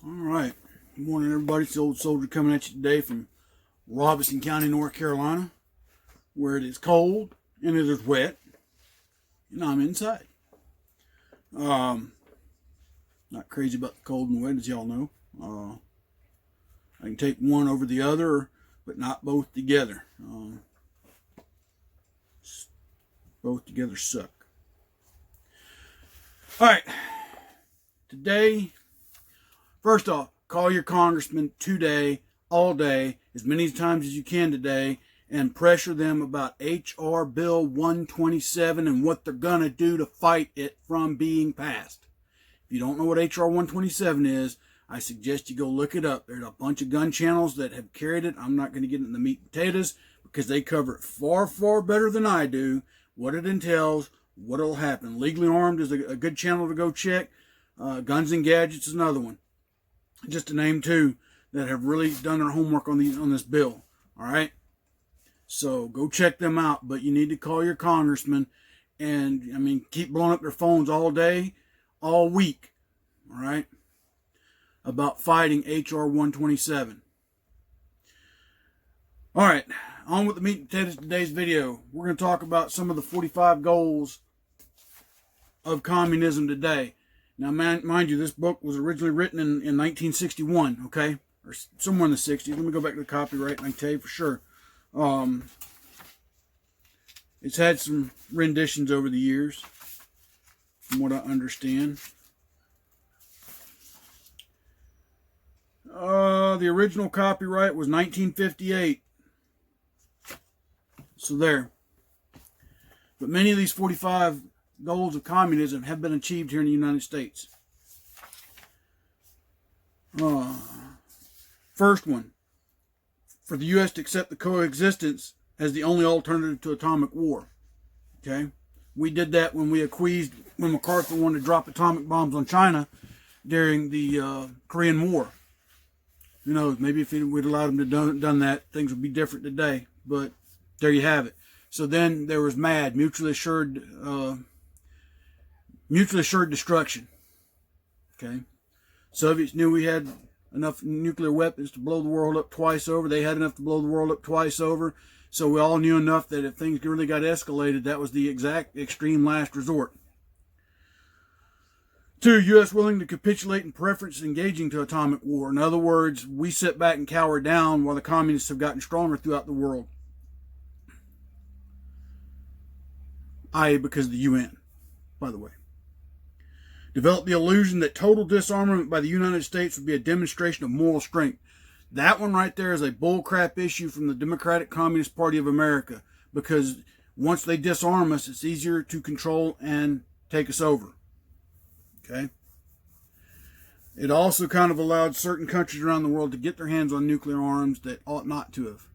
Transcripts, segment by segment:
All right. Good morning, everybody. It's the Old Soldier coming at you today from Robeson County, North Carolina, where it is cold and it is wet, and I'm inside. Not crazy about the cold and wet, as y'all know. I can take one over the other, but not both together. Both together suck. All right. Today, first off, call your congressman today, all day, as many times as you can today, and pressure them about H.R. Bill 127 and what they're going to do to fight it from being passed. If you don't know what H.R. 127 is, I suggest you go look it up. There's a bunch of gun channels that have carried it. I'm not going to get into the meat and potatoes because they cover it far, far better than I do, what it entails, what will happen. Legally Armed is a good channel to go check. Guns and Gadgets is another one. Just to name two that have really done their homework on this bill. All right? So go check them out. But you need to call your congressman and, keep blowing up their phones all day, all week. All right? About fighting H.R. 127. All right. On with the meat and potatoes of today's video. We're going to talk about some of the 45 goals of communism today. Now, mind you, this book was originally written in 1961, okay? Or somewhere in the 60s. Let me go back to the copyright and I can tell you for sure. It's had some renditions over the years, from what I understand. The original copyright was 1958. So there. But many of these 45 goals of communism have been achieved here in the United States. First one, for the U.S. to accept the coexistence as the only alternative to atomic war. Okay? We did that when MacArthur wanted to drop atomic bombs on China during the Korean War. Who knows, maybe if we'd allowed him to done that, things would be different today. But there you have it. So then there was MAD, mutually assured destruction. Okay, Soviets knew we had enough nuclear weapons to blow the world up twice over. They had enough to blow the world up twice over. So we all knew enough that if things really got escalated, that was the exact extreme last resort. 2, U.S. willing to capitulate in preference engaging to atomic war. In other words, we sit back and cower down while the communists have gotten stronger throughout the world. I.e. because of the UN, by the way. Develop the illusion that total disarmament by the United States would be a demonstration of moral strength. That one right there is a bullcrap issue from the Democratic Communist Party of America, because once they disarm us, it's easier to control and take us over. Okay? It also kind of allowed certain countries around the world to get their hands on nuclear arms that ought not to have.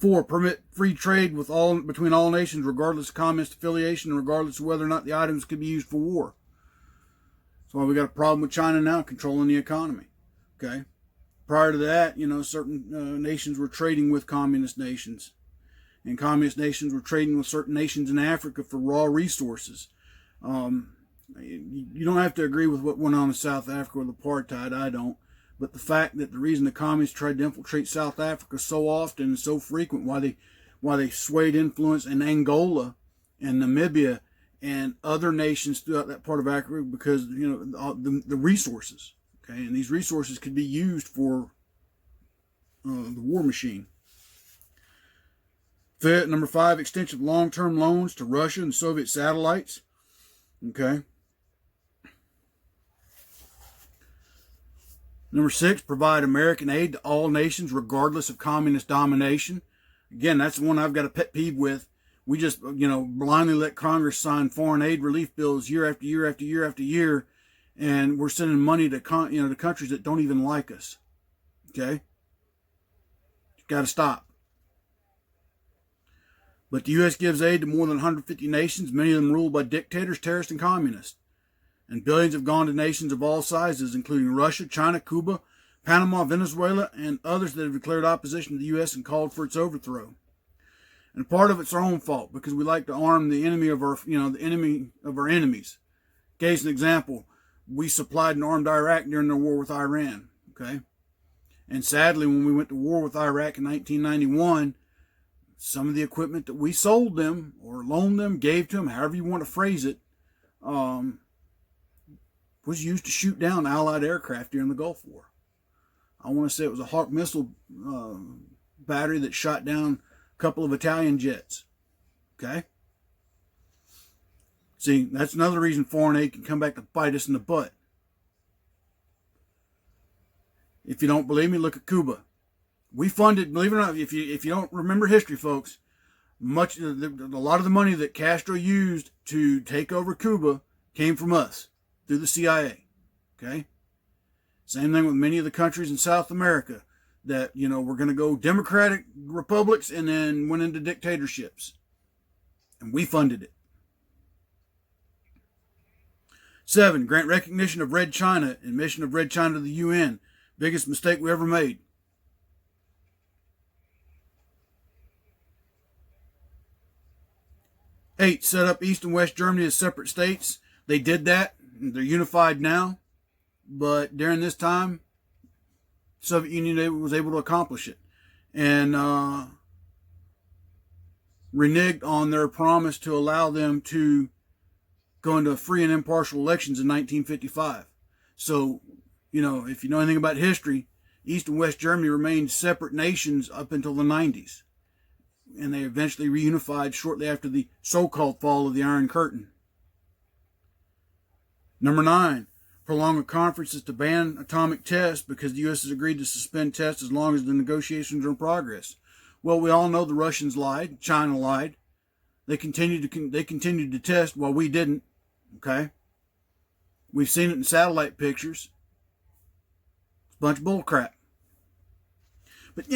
4, permit free trade between all nations, regardless of communist affiliation and regardless of whether or not the items could be used for war. That's why we got a problem with China now controlling the economy. Okay? Prior to that, certain nations were trading with communist nations. And communist nations were trading with certain nations in Africa for raw resources. You don't have to agree with what went on in South Africa with apartheid. I don't. But the fact that the reason the communists tried to infiltrate South Africa so often and so frequent, why they swayed influence in Angola and Namibia and other nations throughout that part of Africa, because the resources, okay, and these resources could be used for the war machine. Number 5, extension of long-term loans to Russia and Soviet satellites. Okay. Number 6, provide American aid to all nations regardless of communist domination. Again, that's the one I've got a pet peeve with. We just, blindly let Congress sign foreign aid relief bills year after year after year after year, and we're sending money to to countries that don't even like us. Okay? Got to stop. But the U.S. gives aid to more than 150 nations, many of them ruled by dictators, terrorists, and communists. And billions have gone to nations of all sizes, including Russia, China, Cuba, Panama, Venezuela, and others that have declared opposition to the U.S. and called for its overthrow. And part of it's our own fault because we like to arm the enemy of our, the enemy of our enemies. Case an example, we supplied and armed Iraq during their war with Iran. Okay. And sadly, when we went to war with Iraq in 1991, some of the equipment that we sold them or loaned them, gave to them, however you want to phrase it, was used to shoot down Allied aircraft during the Gulf War. I want to say it was a Hawk missile battery that shot down a couple of Italian jets. Okay? See, that's another reason foreign aid can come back to bite us in the butt. If you don't believe me, look at Cuba. We funded, believe it or not, if you don't remember history, folks, a lot of the money that Castro used to take over Cuba came from us through the CIA. Okay? Same thing with many of the countries in South America that, were going to go democratic republics and then went into dictatorships. And we funded it. 7, grant recognition of Red China, admission of Red China to the UN. Biggest mistake we ever made. 8, set up East and West Germany as separate states. They did that. They're unified now. But during this time, the Soviet Union was able to accomplish it. And reneged on their promise to allow them to go into free and impartial elections in 1955. So, if you know anything about history, East and West Germany remained separate nations up until the 90s. And they eventually reunified shortly after the so-called fall of the Iron Curtain. Number 9, prolong the conferences to ban atomic tests because the U.S. has agreed to suspend tests as long as the negotiations are in progress. Well, we all know the Russians lied. China lied. They continued to test while we didn't. Okay? We've seen it in satellite pictures. It's a bunch of bull crap. But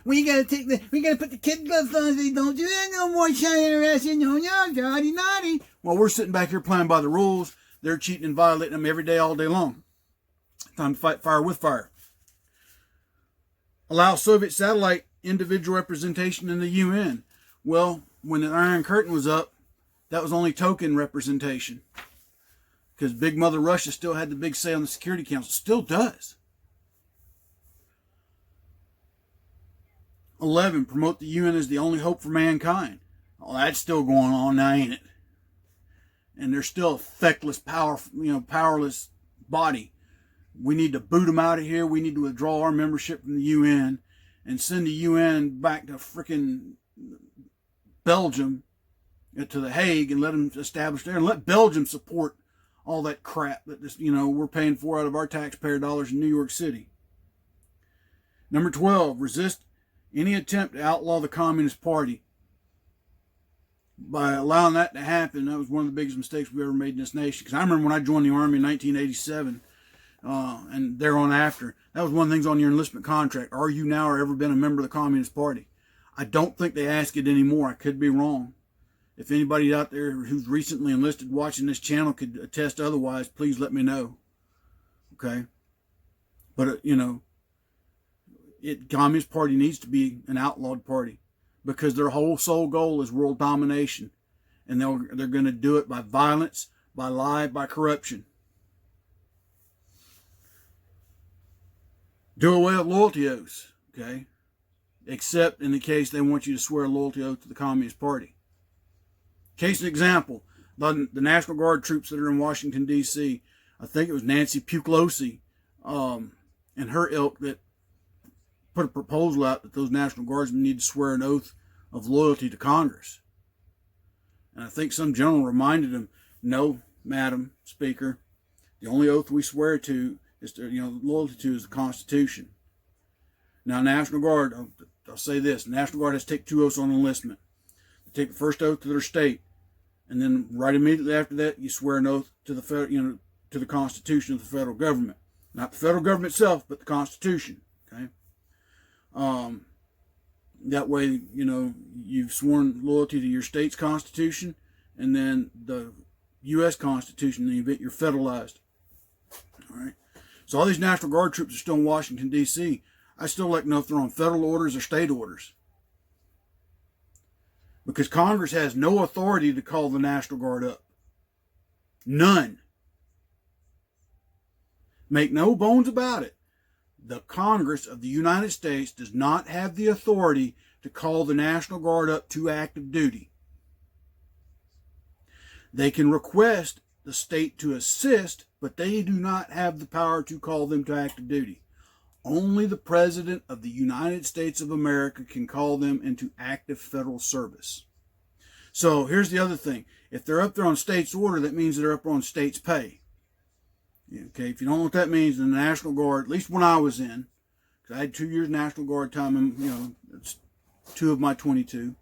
we gotta put the kid gloves on. They don't do that no more. China Russian, naughty, naughty. Well, we're sitting back here playing by the rules. They're cheating and violating them every day, all day long. Time to fight fire with fire. Allow Soviet satellite individual representation in the UN. Well, when the Iron Curtain was up, that was only token representation. Because Big Mother Russia still had the big say on the Security Council. Still does. 11, promote the UN as the only hope for mankind. Oh, that's still going on now, ain't it? And they're still a feckless, powerless body. We need to boot them out of here. We need to withdraw our membership from the UN and send the UN back to frickin' Belgium, to The Hague, and let them establish there, and let Belgium support all that crap that we're paying for out of our taxpayer dollars in New York City. Number 12, resist any attempt to outlaw the Communist Party. By allowing that to happen, that was one of the biggest mistakes we ever made in this nation. Because I remember when I joined the Army in 1987, and thereon after, that was one of the things on your enlistment contract. Are you now or ever been a member of the Communist Party? I don't think they ask it anymore. I could be wrong. If anybody out there who's recently enlisted watching this channel could attest otherwise, please let me know. Okay? But, Communist Party needs to be an outlawed party. Because their whole sole goal is world domination. And they're going to do it by violence, by lie, by corruption. Do away with loyalty oaths, okay? Except in the case they want you to swear a loyalty oath to the Communist Party. Case in example, the National Guard troops that are in Washington, D.C., I think it was Nancy Pelosi and her ilk that put a proposal out that those National Guardsmen need to swear an oath of loyalty to Congress. And I think some general reminded him, no, Madam Speaker, the only oath we swear to is loyalty to is the Constitution. Now, National Guard, I'll say this, National Guard has to take 2 oaths on enlistment. They take the first oath to their state, and then right immediately after that, you swear an oath to the to the Constitution of the federal government. Not the federal government itself, but the Constitution. Okay. That way, you've sworn loyalty to your state's constitution and then the U.S. Constitution in the event you're federalized. All right. So all these National Guard troops are still in Washington, D.C. I still like to know if they're on federal orders or state orders. Because Congress has no authority to call the National Guard up. None. Make no bones about it. The Congress of the United States does not have the authority to call the National Guard up to active duty. They can request the state to assist, but they do not have the power to call them to active duty. Only the President of the United States of America can call them into active federal service. So here's the other thing. If they're up there on state's order, that means they're up on state's pay. Okay, if you don't know what that means, then the National Guard, at least when I was in, because I had 2 years National Guard time, and it's 2 of my 22.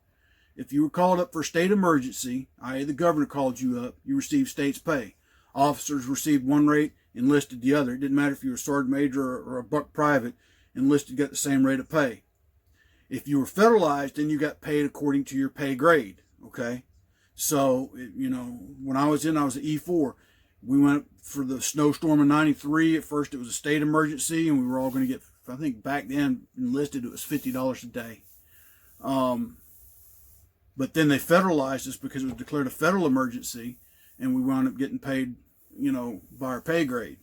If you were called up for state emergency, i.e. the governor called you up, you received state's pay. Officers received one rate, enlisted the other. It didn't matter if you were a sergeant major or a buck private, enlisted got the same rate of pay. If you were federalized, then you got paid according to your pay grade. Okay, so when I was an E4. We went for the snowstorm in '93. At first, it was a state emergency, and we were all going to get, I think back then, enlisted, it was $50 a day. But then they federalized us because it was declared a federal emergency, and we wound up getting paid, by our pay grade.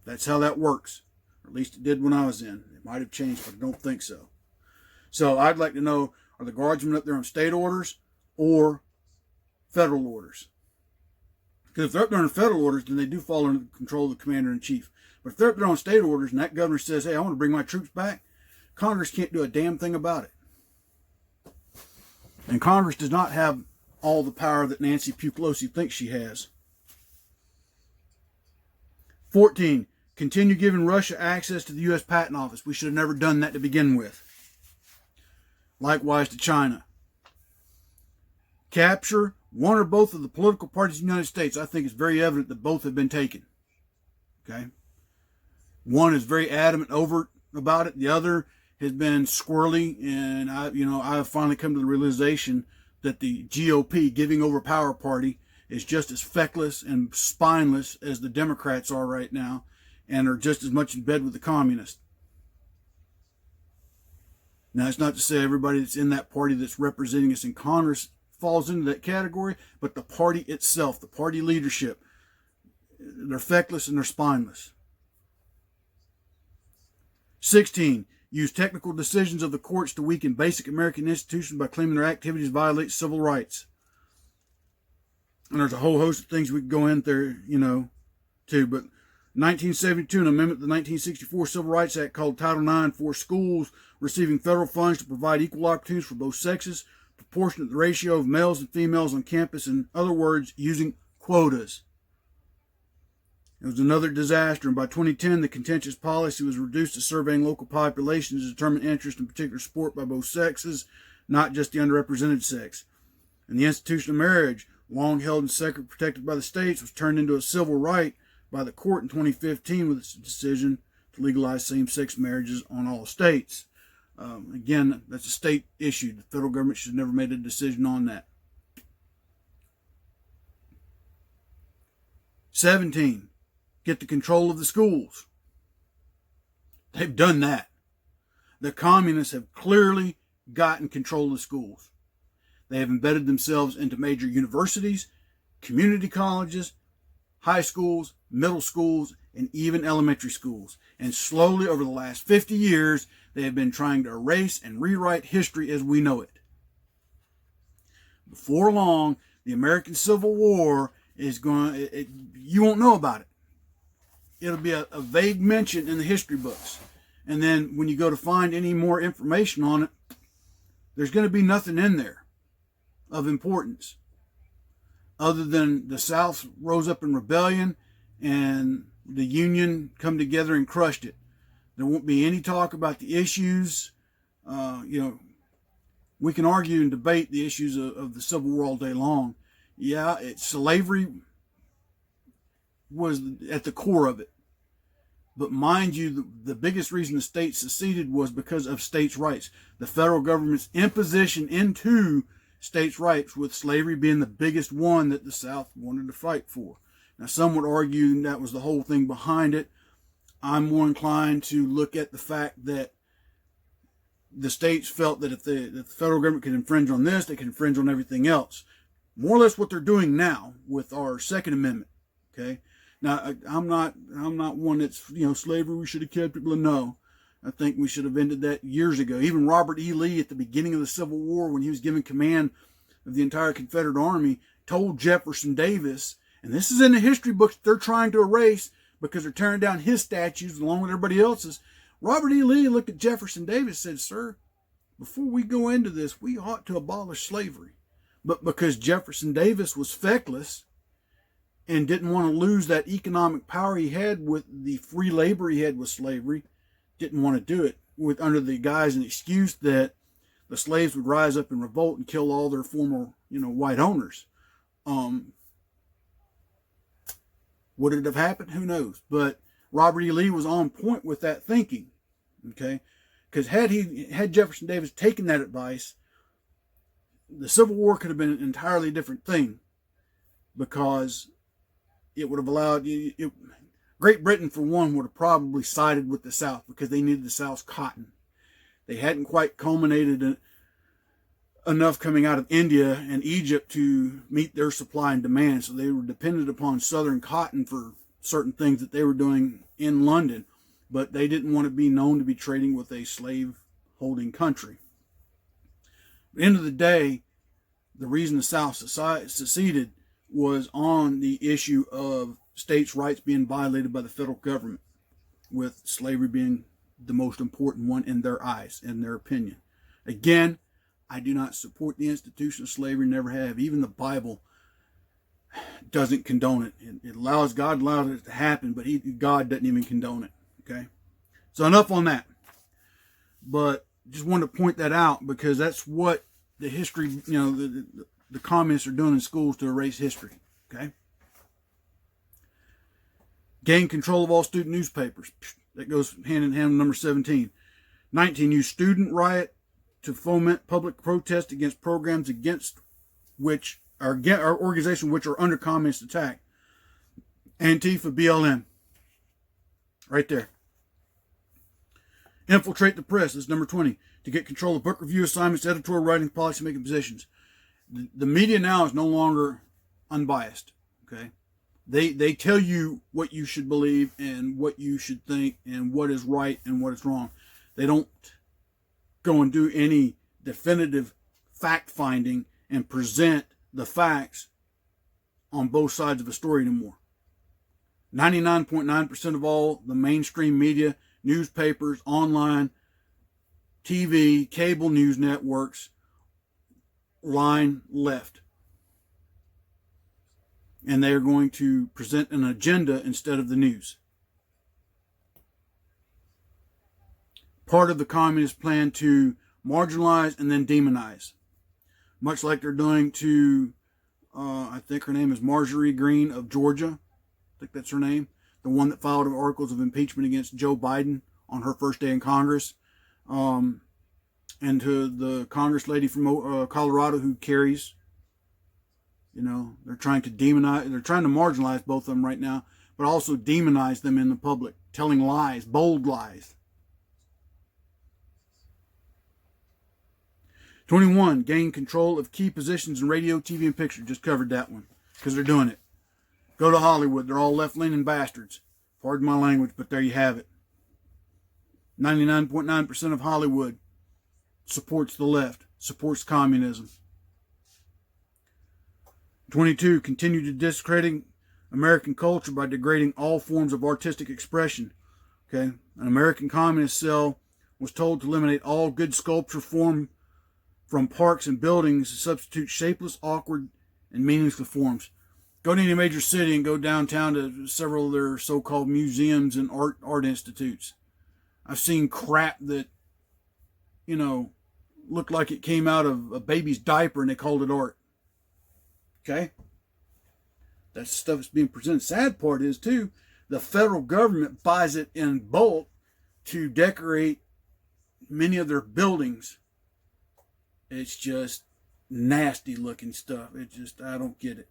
That's how that works. Or at least it did when I was in. It might have changed, but I don't think so. So I'd like to know, are the guardsmen up there on state orders or federal orders? Because if they're up there on federal orders, then they do fall under the control of the commander-in-chief. But if they're up there on state orders and that governor says, hey, I want to bring my troops back, Congress can't do a damn thing about it. And Congress does not have all the power that Nancy Pelosi thinks she has. 14, continue giving Russia access to the U.S. Patent Office. We should have never done that to begin with. Likewise to China. Capture one or both of the political parties in the United States. I think it's very evident that both have been taken. Okay? One is very adamant, overt about it. The other has been squirrely, and I have finally come to the realization that the GOP, Giving Over Power Party, is just as feckless and spineless as the Democrats are right now, and are just as much in bed with the communists. Now, it's not to say everybody that's in that party that's representing us in Congress falls into that category, but the party itself, the party leadership, they're feckless and they're spineless. 16, use technical decisions of the courts to weaken basic American institutions by claiming their activities violate civil rights. And there's a whole host of things we could go in there, too. But 1972, an amendment to the 1964 Civil Rights Act called Title IX for schools receiving federal funds to provide equal opportunities for both sexes, proportionate to the ratio of males and females on campus. In other words, using quotas. It was another disaster, and by 2010, the contentious policy was reduced to surveying local populations to determine interest in particular sport by both sexes, not just the underrepresented sex. And the institution of marriage, long held in secret, protected by the states, was turned into a civil right by the court in 2015 with its decision to legalize same-sex marriages on all states. Again, that's a state issue. The federal government should have never made a decision on that. 17, get the control of the schools. They've done that. The communists have clearly gotten control of the schools. They have embedded themselves into major universities, community colleges, high schools, middle schools, and even elementary schools. And slowly, over the last 50 years, they have been trying to erase and rewrite history as we know it. Before long, the American Civil War is you won't know about it. It'll be a vague mention in the history books. And then when you go to find any more information on it, there's going to be nothing in there of importance, other than the South rose up in rebellion and the Union come together and crushed it. There won't be any talk about the issues. We can argue and debate the issues of the Civil War all day long. Yeah, slavery was at the core of it. But mind you, the biggest reason the states seceded was because of states' rights. The federal government's imposition into states' rights, with slavery being the biggest one that the South wanted to fight for. Now, some would argue that was the whole thing behind it. I'm more inclined to look at the fact that the states felt that if the federal government could infringe on this, they could infringe on everything else. More or less what they're doing now with our Second Amendment. Okay. Now, I'm not one that's, slavery, we should have kept it. No, I think we should have ended that years ago. Even Robert E. Lee, at the beginning of the Civil War, when he was given command of the entire Confederate Army, told Jefferson Davis, and this is in the history books they're trying to erase because they're tearing down his statues along with everybody else's. Robert E. Lee looked at Jefferson Davis and said, "Sir, before we go into this, we ought to abolish slavery." But because Jefferson Davis was feckless and didn't want to lose that economic power he had with the free labor he had with slavery, didn't want to do it under the guise and excuse that the slaves would rise up in revolt and kill all their former, white owners. Would it have happened? Who knows? But Robert E. Lee was on point with that thinking. Okay? Because had Jefferson Davis taken that advice, the Civil War could have been an entirely different thing, because it would have allowed Great Britain, for one, would have probably sided with the South because they needed the South's cotton. They hadn't quite culminated enough coming out of India and Egypt to meet their supply and demand, so they were dependent upon Southern cotton for certain things that they were doing in London, but they didn't want to be known to be trading with a slave-holding country. At the end of the day, the reason the South seceded was on the issue of states' rights being violated by the federal government, with slavery being the most important one in their eyes, in their opinion. Again, I do not support the institution of slavery, never have. Even the Bible doesn't condone it. It allows, God allows it to happen, but God doesn't even condone it. Okay? So enough on that. But just wanted to point that out because that's what the history, the communists are doing in schools to erase history. Okay? Gain control of all student newspapers. That goes hand in hand with number 17. 19. Use student riot to foment public protest against programs against which are organizations which are under communist attack. Antifa, BLM. Right there. Infiltrate the press. That's number 20. To get control of book review assignments, editorial writing, policy-making positions. The media now is no longer unbiased. Okay? They tell you what you should believe and what you should think and what is right and what is wrong. They don't go and do any definitive fact-finding and present the facts on both sides of a story anymore. 99.9% of all the mainstream media, newspapers, online, TV, cable news networks, line left. And they are going to present an agenda instead of the news. Part of the communist plan to marginalize and then demonize. Much like they're doing to, I think her name is Marjorie Greene of Georgia. I think that's her name. The one that filed articles of impeachment against Joe Biden on her first day in Congress. And to the Congress lady from Colorado who carries. They're trying to demonize, they're trying to marginalize both of them right now, but also demonize them in the public, telling lies, bold lies. 21, gain control of key positions in radio, TV, and picture. Just covered that one because they're doing it. Go to Hollywood. They're all left-leaning bastards. Pardon my language, but there you have it. 99.9% of Hollywood supports the left, supports communism. 22, continue to discredit American culture by degrading all forms of artistic expression. Okay, an American communist cell was told to eliminate all good sculpture form from parks and buildings to substitute shapeless, awkward, and meaningless forms. Go to any major city and go downtown to several of their so-called museums and art institutes. I've seen crap that, looked like it came out of a baby's diaper and they called it art. Okay? That stuff is being presented. Sad part is, too, the federal government buys it in bulk to decorate many of their buildings. It's just nasty looking stuff. I don't get it.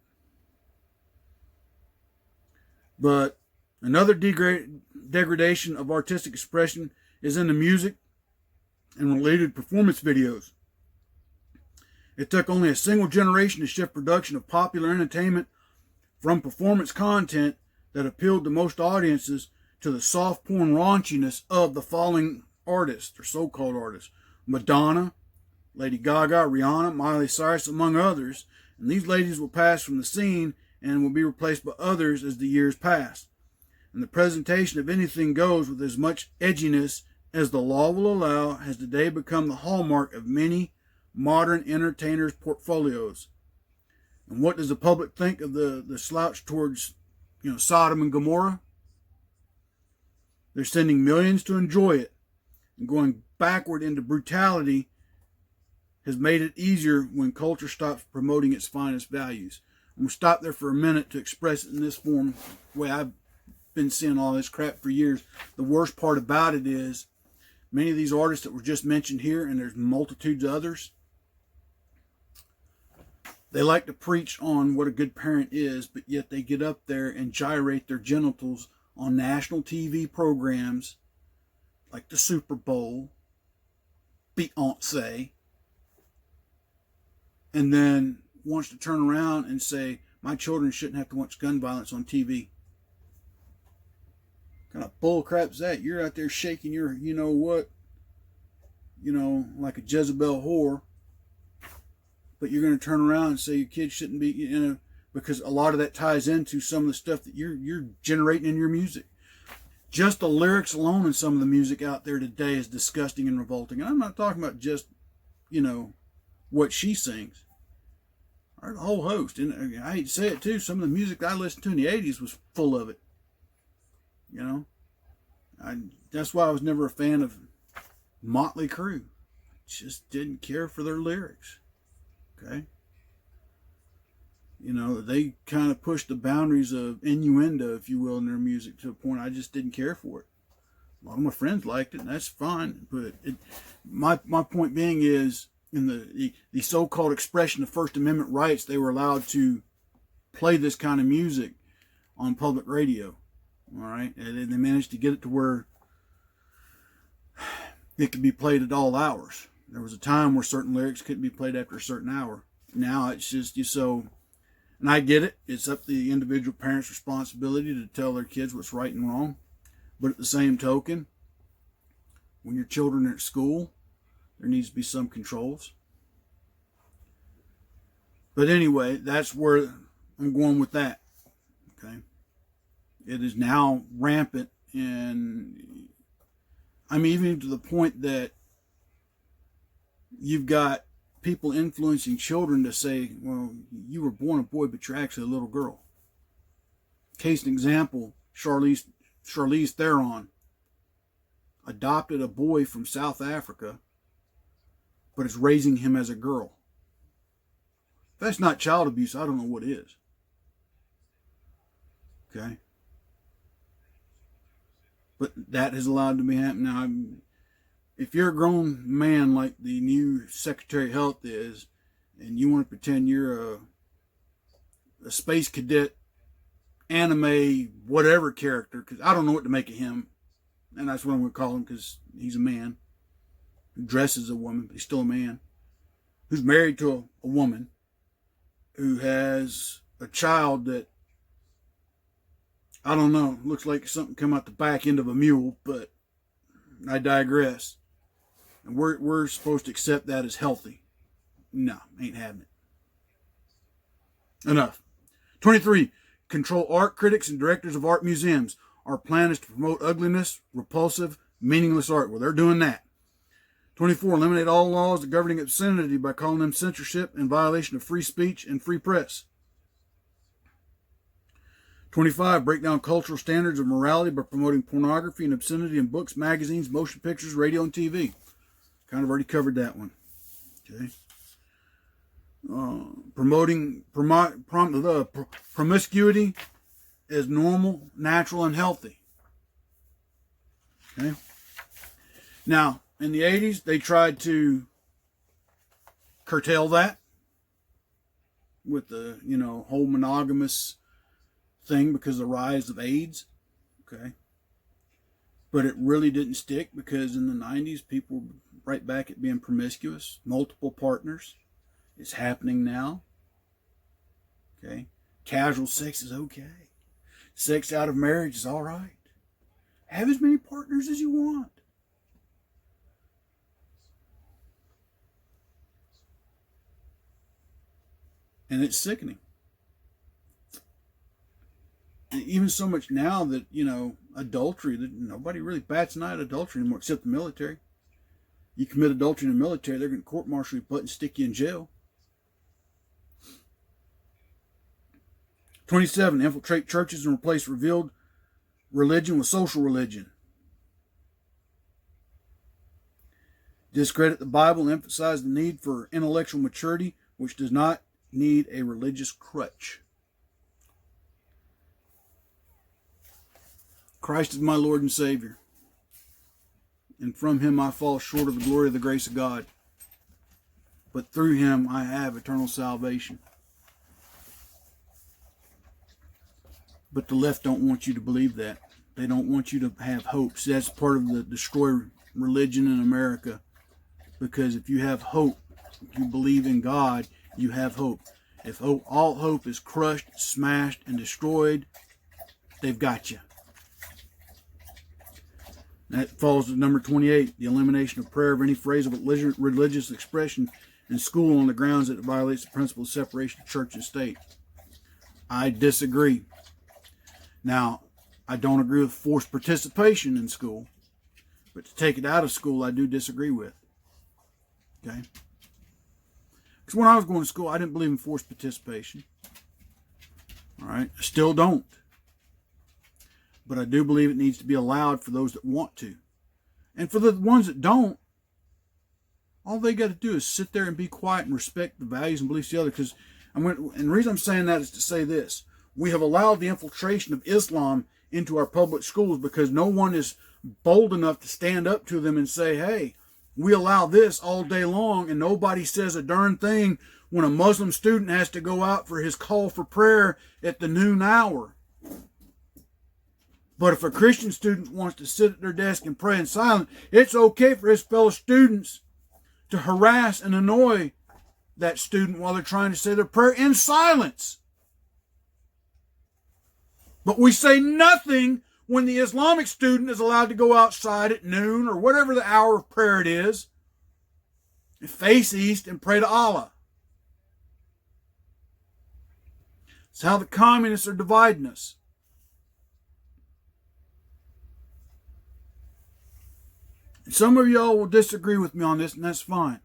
But another degradation of artistic expression is in the music and related performance videos. It took only a single generation to shift production of popular entertainment from performance content that appealed to most audiences to the soft porn raunchiness of the following artists, or so-called artists: Madonna, Lady Gaga, Rihanna, Miley Cyrus, among others. And these ladies will pass from the scene and will be replaced by others as the years pass. And the presentation of anything goes with as much edginess as the law will allow has today become the hallmark of many modern entertainers' portfolios. And what does the public think of the slouch towards, Sodom and Gomorrah? They're sending millions to enjoy it, and going backward into brutality has made it easier when culture stops promoting its finest values. I'm going to stop there for a minute to express it in this form, the way I've been seeing all this crap for years. The worst part about it is many of these artists that were just mentioned here, and there's multitudes of others, they like to preach on what a good parent is, but yet they get up there and gyrate their genitals on national TV programs like the Super Bowl, Beyonce, and then wants to turn around and say, my children shouldn't have to watch gun violence on TV. What kind of bull crap is that? You're out there shaking your, like a Jezebel whore, but you're going to turn around and say your kids shouldn't be, because a lot of that ties into some of the stuff that you're generating in your music. Just the lyrics alone in some of the music out there today is disgusting and revolting. And I'm not talking about just, what she sings. Or the whole host. And I hate to say it too, some of the music I listened to in the 80s was full of it. That's why I was never a fan of Motley Crue. Just didn't care for their lyrics. Okay? They kind of pushed the boundaries of innuendo, if you will, in their music to a point I just didn't care for it. A lot of my friends liked it, and that's fine. But my point being is, in the so-called expression of First Amendment rights, they were allowed to play this kind of music on public radio. All right? And they managed to get it to where it could be played at all hours. There was a time where certain lyrics couldn't be played after a certain hour. Now it's just and I get it. It's up to the individual parent's responsibility to tell their kids what's right and wrong. But at the same token, when your children are at school, there needs to be some controls. But anyway, that's where I'm going with that. Okay? It is now rampant, and even to the point that you've got people influencing children to say, well, you were born a boy, but you're actually a little girl. Case in example, Charlize Theron adopted a boy from South Africa, but is raising him as a girl. If that's not child abuse, I don't know what is. Okay? But that has allowed to be happen. Now, if you're a grown man like the new Secretary of Health is, and you want to pretend you're a space cadet, anime, whatever character, because I don't know what to make of him, and that's what I'm going to call him, because he's a man who dresses as a woman, but he's still a man, who's married to a woman, who has a child that, I don't know, looks like something come out the back end of a mule, but I digress. And we're supposed to accept that as healthy. No, ain't having it. Enough. 23. Control art critics and directors of art museums. Our plan is to promote ugliness, repulsive, meaningless art. Well, they're doing that. 24. Eliminate all laws governing obscenity by calling them censorship and violation of free speech and free press. 25. Break down cultural standards of morality by promoting pornography and obscenity in books, magazines, motion pictures, radio, and TV. Kind of already covered that one. Okay. Promoting promiscuity as normal, natural, and healthy. Okay. Now, in the 80s, they tried to curtail that with the, whole monogamous thing because of the rise of AIDS. Okay. But it really didn't stick because in the 90s, people were right back at being promiscuous, multiple partners. It's happening now. Okay. Casual sex is okay. Sex out of marriage is all right. Have as many partners as you want. And it's sickening. And even so much now that, adultery, that nobody really bats an eye at adultery anymore except the military. You commit adultery in the military, they're going to court-martial you, and stick you in jail. 27, infiltrate churches and replace revealed religion with social religion. Discredit the Bible and emphasize the need for intellectual maturity, which does not need a religious crutch. Christ is my Lord and Savior, and from him I fall short of the glory of the grace of God, but through him I have eternal salvation. But the left don't want you to believe that. They don't want you to have hope. See, that's part of the destroy religion in America, because if you have hope, if you believe in God, you have hope. If all hope is crushed, smashed, and destroyed, they've got you. That falls to number 28, the elimination of prayer of any phrase of religious expression in school on the grounds that it violates the principle of separation of church and state. I disagree. Now, I don't agree with forced participation in school, but to take it out of school, I do disagree with. Okay? Because when I was going to school, I didn't believe in forced participation. All right? I still don't. But I do believe it needs to be allowed for those that want to. And for the ones that don't, all they got to do is sit there and be quiet and respect the values and beliefs of the other. Because and the reason I'm saying that is to say this. We have allowed the infiltration of Islam into our public schools because no one is bold enough to stand up to them and say, hey, we allow this all day long, and nobody says a darn thing when a Muslim student has to go out for his call for prayer at the noon hour. But if a Christian student wants to sit at their desk and pray in silence, it's okay for his fellow students to harass and annoy that student while they're trying to say their prayer in silence. But we say nothing when the Islamic student is allowed to go outside at noon or whatever the hour of prayer it is, and face east and pray to Allah. It's how the communists are dividing us. And some of y'all will disagree with me on this, and that's fine.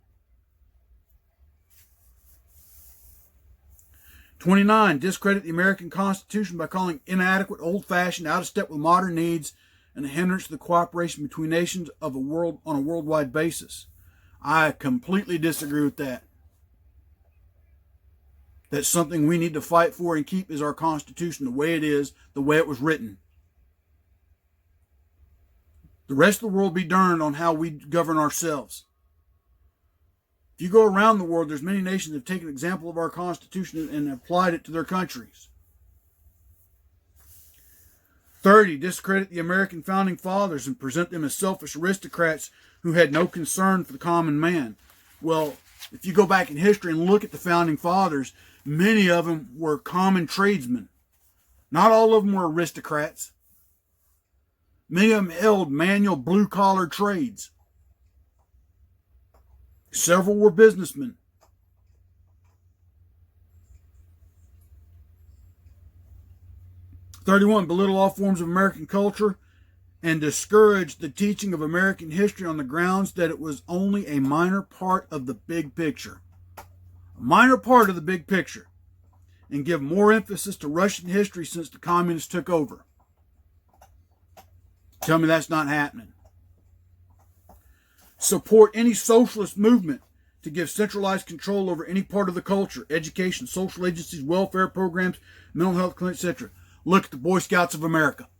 29, discredit the American Constitution by calling inadequate, old-fashioned, out of step with modern needs, and a hindrance to the cooperation between nations of on a worldwide basis. I completely disagree with that. That's something we need to fight for and keep is our Constitution the way it is, the way it was written. The rest of the world be darned on how we govern ourselves. If you go around the world, there's many nations that have taken an example of our Constitution and applied it to their countries. 30, discredit the American founding fathers and present them as selfish aristocrats who had no concern for the common man. Well, if you go back in history and look at the founding fathers, many of them were common tradesmen. Not all of them were aristocrats. Many of them held manual blue-collar trades. Several were businessmen. "31, belittle all forms of American culture and discourage the teaching of American history on the grounds that it was only a minor part of the big picture." A minor part of the big picture. And give more emphasis to Russian history since the communists took over. Tell me that's not happening. Support any socialist movement to give centralized control over any part of the culture, education, social agencies, welfare programs, mental health clinics, etc. Look at the Boy Scouts of America.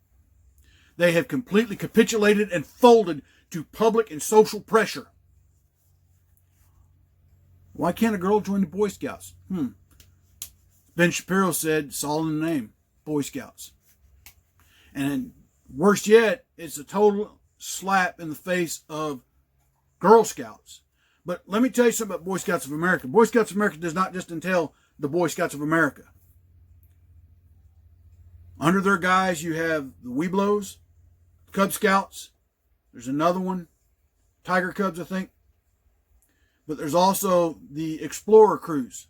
They have completely capitulated and folded to public and social pressure. Why can't a girl join the Boy Scouts? Ben Shapiro said, it's all in the name, Boy Scouts. And worse yet, it's a total slap in the face of Girl Scouts. But let me tell you something about Boy Scouts of America. Boy Scouts of America does not just entail the Boy Scouts of America. Under their guise, you have the Webelos, Cub Scouts. There's another one, Tiger Cubs, I think. But there's also the Explorer Crews.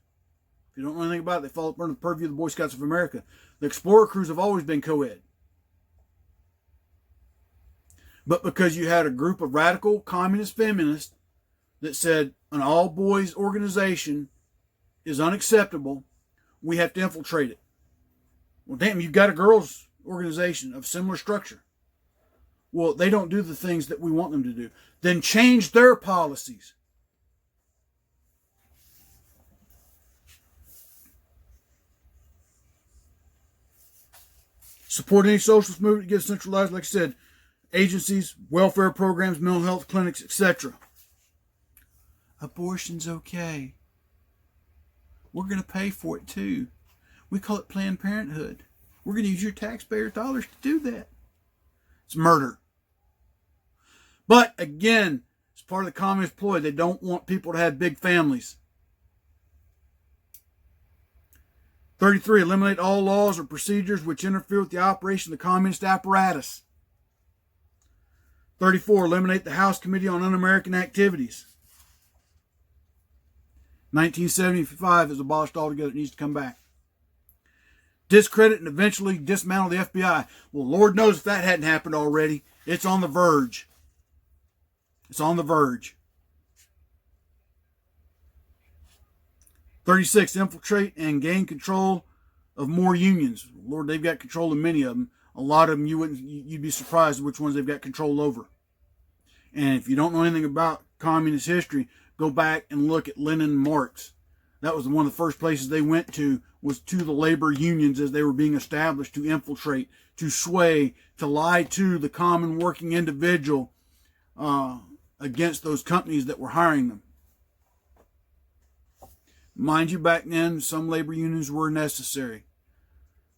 If you don't know anything about it, they fall under the purview of the Boy Scouts of America. The Explorer Crews have always been co-ed. But because you had a group of radical communist feminists that said an all-boys organization is unacceptable, we have to infiltrate it. Well, damn, you've got a girls' organization of similar structure. Well, they don't do the things that we want them to do. Then change their policies. Support any socialist movement that gets centralized, like I said, agencies, welfare programs, mental health clinics, etc. Abortion's okay. We're going to pay for it too. We call it Planned Parenthood. We're going to use your taxpayer dollars to do that. It's murder. But again, it's part of the communist ploy. They don't want people to have big families. 33, eliminate all laws or procedures which interfere with the operation of the communist apparatus. 34, eliminate the House Committee on Un-American Activities. 1975 is abolished altogether. It needs to come back. Discredit and eventually dismantle the FBI. Well, Lord knows if that hadn't happened already. It's on the verge. It's on the verge. 36, infiltrate and gain control of more unions. Lord, they've got control of many of them. A lot of them, you'd be surprised which ones they've got control over. And if you don't know anything about communist history, go back and look at Lenin and Marx. That was one of the first places they went to, was to the labor unions as they were being established, to infiltrate, to sway, to lie to the common working individual against those companies that were hiring them. Mind you, back then, some labor unions were necessary.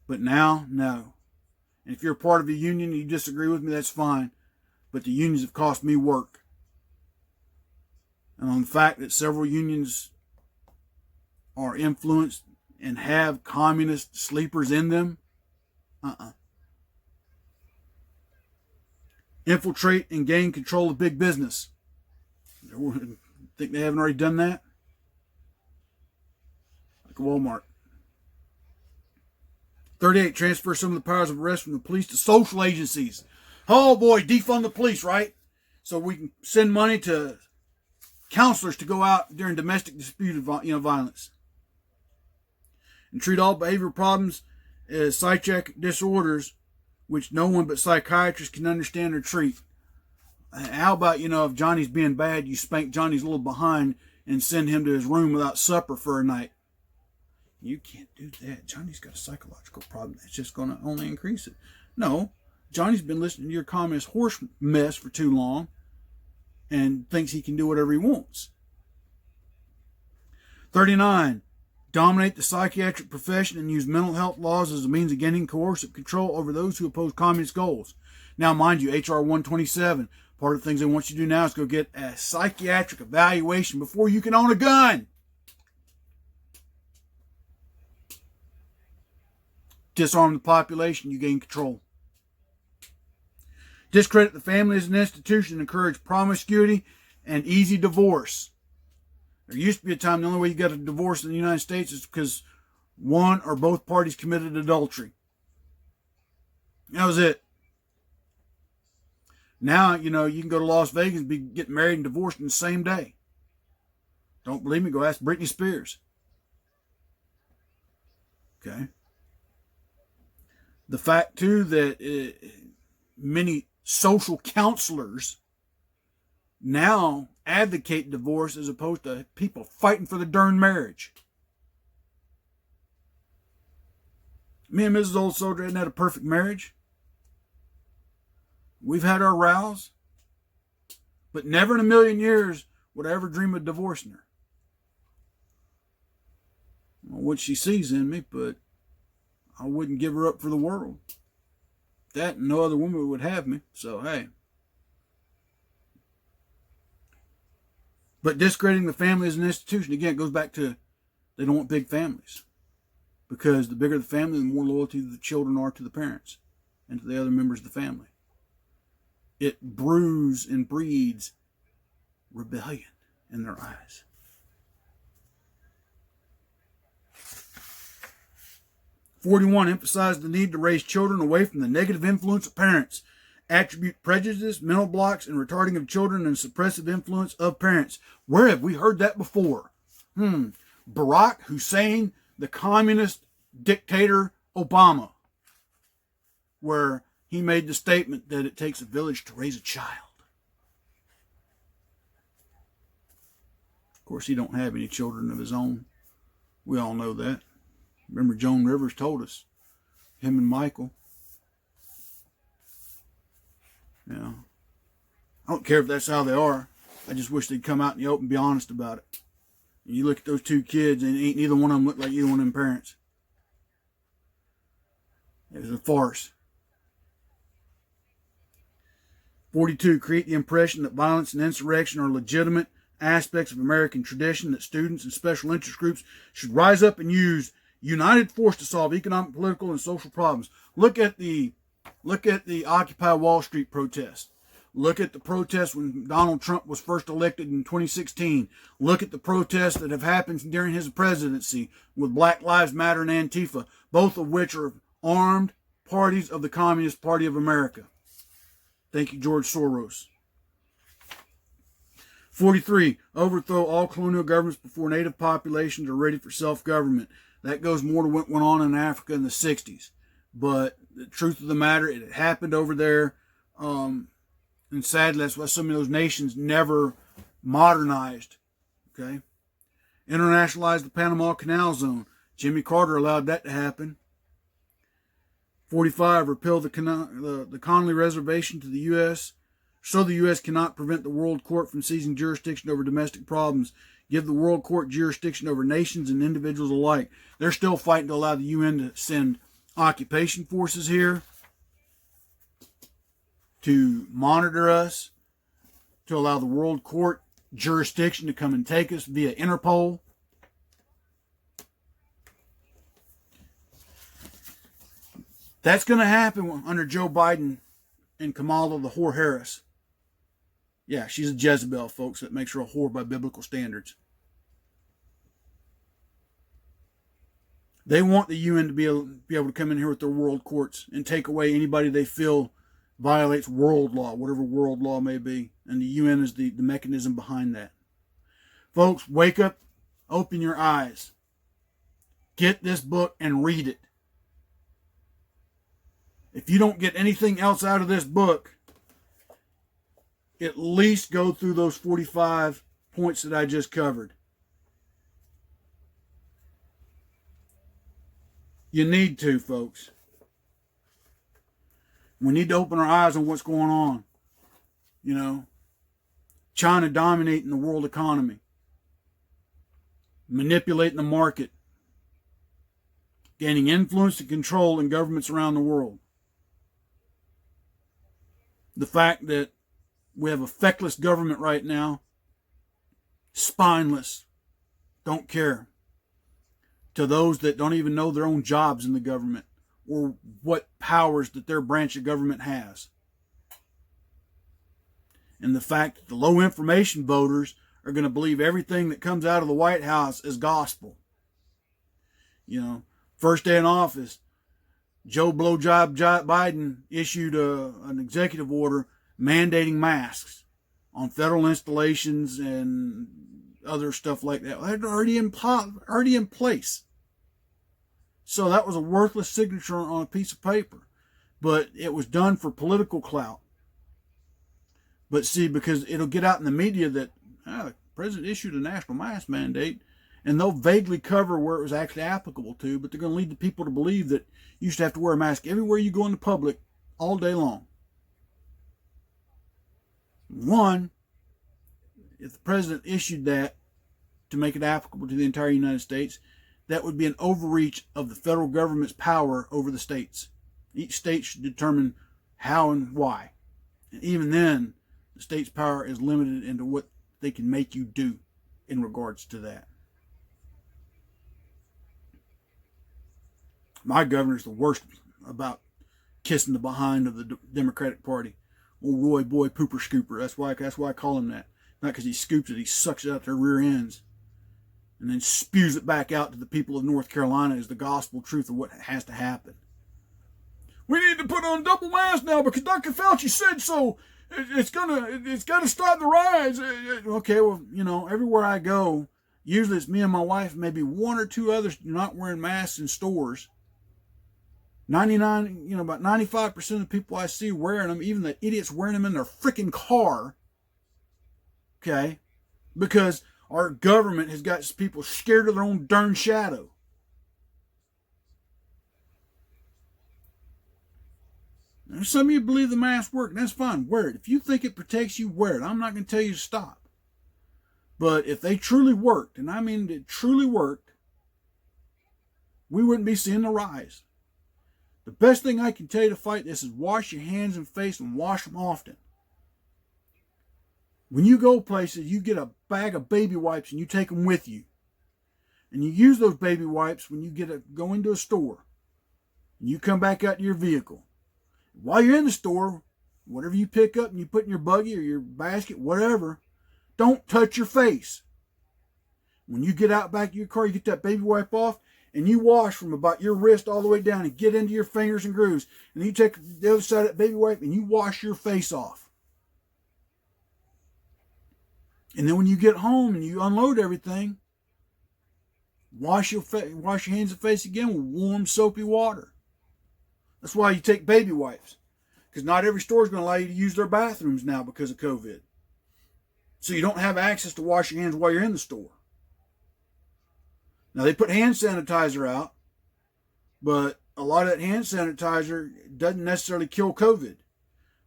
But now, no. And if you're a part of a union and you disagree with me, that's fine. But the unions have cost me work. And on the fact that several unions are influenced and have communist sleepers in them, Infiltrate and gain control of big business. Think they haven't already done that? Like Walmart. 38, transfer some of the powers of arrest from the police to social agencies. Oh boy, defund the police, right? So we can send money to counselors to go out during domestic dispute violence. And treat all behavioral problems as psychiatric disorders which no one but psychiatrists can understand or treat. How about, if Johnny's being bad, you spank Johnny's little behind and send him to his room without supper for a night? You can't do that. Johnny's got a psychological problem that's just going to only increase it. No, Johnny's been listening to your communist horse mess for too long and thinks he can do whatever he wants. 39, dominate the psychiatric profession and use mental health laws as a means of gaining coercive control over those who oppose communist goals. Now, mind you, H.R. 127, part of the things they want you to do now is go get a psychiatric evaluation before you can own a gun. Disarm the population, you gain control. Discredit the family as an institution, encourage promiscuity and easy divorce. There used to be a time the only way you got a divorce in the United States is because one or both parties committed adultery. That was it. Now, you can go to Las Vegas and get married and divorced in the same day. Don't believe me? Go ask Britney Spears. Okay. The fact, too, that many social counselors now advocate divorce as opposed to people fighting for the darn marriage. Me and Mrs. Old Soldier hadn't had a perfect marriage. We've had our rows, but never in a million years would I ever dream of divorcing her. I don't know what she sees in me, but I wouldn't give her up for the world. That and no other woman would have me, so hey. But discrediting the family as an institution, again, it goes back to they don't want big families. because the bigger the family, the more loyalty the children are to the parents and to the other members of the family. It brews and breeds rebellion in their eyes. "41. Emphasize the need to raise children away from the negative influence of parents. Attribute prejudice, mental blocks, and retarding of children and suppressive influence of parents." Where have we heard that before? Barack Hussein, the communist dictator Obama, where he made the statement that it takes a village to raise a child. Of course, he don't have any children of his own. We all know that. Remember, Joan Rivers told us, him and Michael. I don't care if that's how they are. I just wish they'd come out in the open and be honest about it. And you look at those two kids, and ain't neither one of them look like either one of them parents. It was a farce. 42. Create the impression that violence and insurrection are legitimate aspects of American tradition, that students and special interest groups should rise up and use united force to solve economic, political, and social problems. Look at the Occupy Wall Street protest. Look at the protests when Donald Trump was first elected in 2016. Look at the protests that have happened during his presidency with Black Lives Matter and Antifa, both of which are armed parties of the Communist Party of America. Thank you, George Soros. 43. Overthrow all colonial governments before native populations are ready for self-government. That goes more to what went on in Africa in the 60s. But the truth of the matter, it had happened over there. And sadly, that's why some of those nations never modernized. Okay? Internationalize the Panama Canal Zone. Jimmy Carter allowed that to happen. 45. Repeal the Connolly Reservation to the U.S. So the U.S. cannot prevent the World Court from seizing jurisdiction over domestic problems. Give the World Court jurisdiction over nations and individuals alike. They're still fighting to allow the UN to send occupation forces here to monitor us, to allow the World Court jurisdiction to come and take us via Interpol. That's going to happen under Joe Biden and Kamala the whore Harris. Yeah, she's a Jezebel, folks. That makes her a whore by biblical standards. They want the UN to be able to come in here with their world courts and take away anybody they feel violates world law, whatever world law may be. And the UN is the mechanism behind that. Folks, wake up, open your eyes. Get this book and read it. If you don't get anything else out of this book, at least go through those 45 points that I just covered. You need to, folks. We need to open our eyes on what's going on. China dominating the world economy, manipulating the market, gaining influence and control in governments around the world. The fact that we have a feckless government right now, spineless, don't care. To those that don't even know their own jobs in the government or what powers that their branch of government has. And the fact that the low information voters are going to believe everything that comes out of the White House is gospel. First day in office, Joe Blowjob Biden issued an executive order mandating masks on federal installations and other stuff like that. They're already in place. So that was a worthless signature on a piece of paper. But it was done for political clout. But see, because it'll get out in the media that the president issued a national mask mandate, and they'll vaguely cover where it was actually applicable to, but they're going to lead the people to believe that you should have to wear a mask everywhere you go into public all day long. One, if the president issued that to make it applicable to the entire United States, that would be an overreach of the federal government's power over the states. Each state should determine how and why. And even then, the state's power is limited into what they can make you do in regards to that. My governor's the worst about kissing the behind of the Democratic Party. Old Roy Boy Pooper Scooper. That's why I call him that. Not because he scoops it, he sucks it out their rear ends and then spews it back out to the people of North Carolina as the gospel truth of what has to happen. We need to put on double masks now because Dr. Fauci said so. It's gonna stop the rise. Okay, well, everywhere I go, usually it's me and my wife, maybe one or two others not wearing masks in stores. About 95% of the people I see wearing them, even the idiots wearing them in their freaking car. Okay, because our government has got people scared of their own darn shadow. Now, some of you believe the masks work, and that's fine. Wear it. If you think it protects you, wear it. I'm not going to tell you to stop. But if they truly worked, and I mean it truly worked, we wouldn't be seeing the rise. The best thing I can tell you to fight this is wash your hands and face and wash them often. When you go places, you get a bag of baby wipes and you take them with you. And you use those baby wipes when you go into a store. And you come back out to your vehicle. While you're in the store, whatever you pick up and you put in your buggy or your basket, whatever, don't touch your face. When you get out back of your car, you get that baby wipe off and you wash from about your wrist all the way down and get into your fingers and grooves. And then you take the other side of that baby wipe and you wash your face off. And then when you get home and you unload everything, wash your hands and face again with warm, soapy water. That's why you take baby wipes. Because not every store is going to allow you to use their bathrooms now because of COVID. So you don't have access to wash your hands while you're in the store. Now they put hand sanitizer out, but a lot of that hand sanitizer doesn't necessarily kill COVID.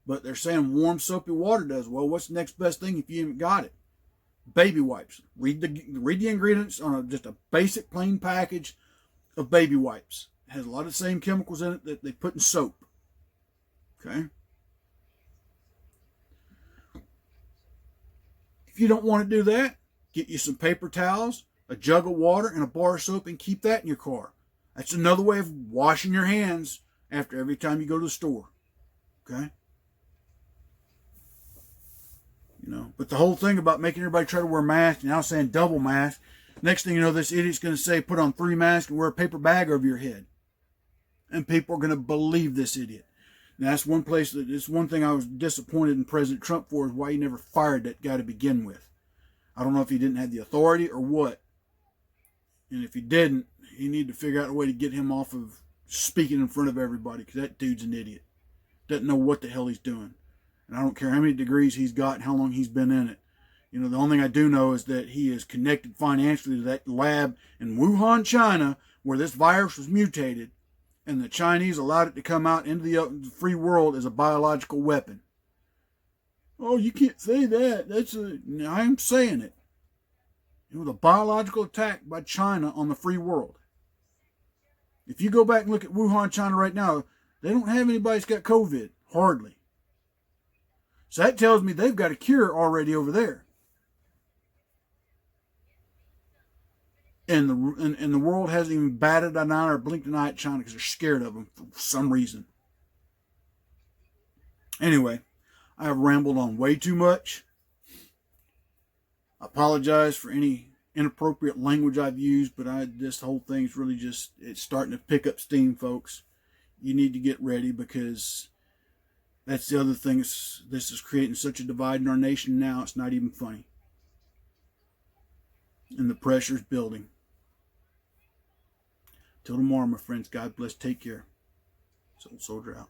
But they're saying warm soapy water does. Well, what's the next best thing if you haven't got it? Baby wipes. Read the ingredients on just a basic plain package of baby wipes. It has a lot of the same chemicals in it that they put in soap. Okay? If you don't want to do that, get you some paper towels, a jug of water, and a bar of soap and keep that in your car. That's another way of washing your hands after every time you go to the store. Okay? But the whole thing about making everybody try to wear masks, now saying double mask, next thing you know, this idiot's going to say put on 3 masks and wear a paper bag over your head. And people are going to believe this idiot. Now, that's one thing I was disappointed in President Trump for, is why he never fired that guy to begin with. I don't know if he didn't have the authority or what. And if he didn't, he needed to figure out a way to get him off of speaking in front of everybody, because that dude's an idiot. Doesn't know what the hell he's doing. And I don't care how many degrees he's got and how long he's been in it. The only thing I do know is that he is connected financially to that lab in Wuhan, China, where this virus was mutated, and the Chinese allowed it to come out into the free world as a biological weapon. Oh, you can't say that. I'm saying it. It was a biological attack by China on the free world. If you go back and look at Wuhan, China right now, they don't have anybody that's got COVID. Hardly. So that tells me they've got a cure already over there. And the world hasn't even batted an eye or blinked an eye at China because they're scared of them for some reason. Anyway, I have rambled on way too much. I apologize for any inappropriate language I've used, but this whole thing's really it's starting to pick up steam, folks. You need to get ready, because that's the other thing. This is creating such a divide in our nation now, it's not even funny. And the pressure's building. Till tomorrow, my friends. God bless. Take care. Soul Soldier out.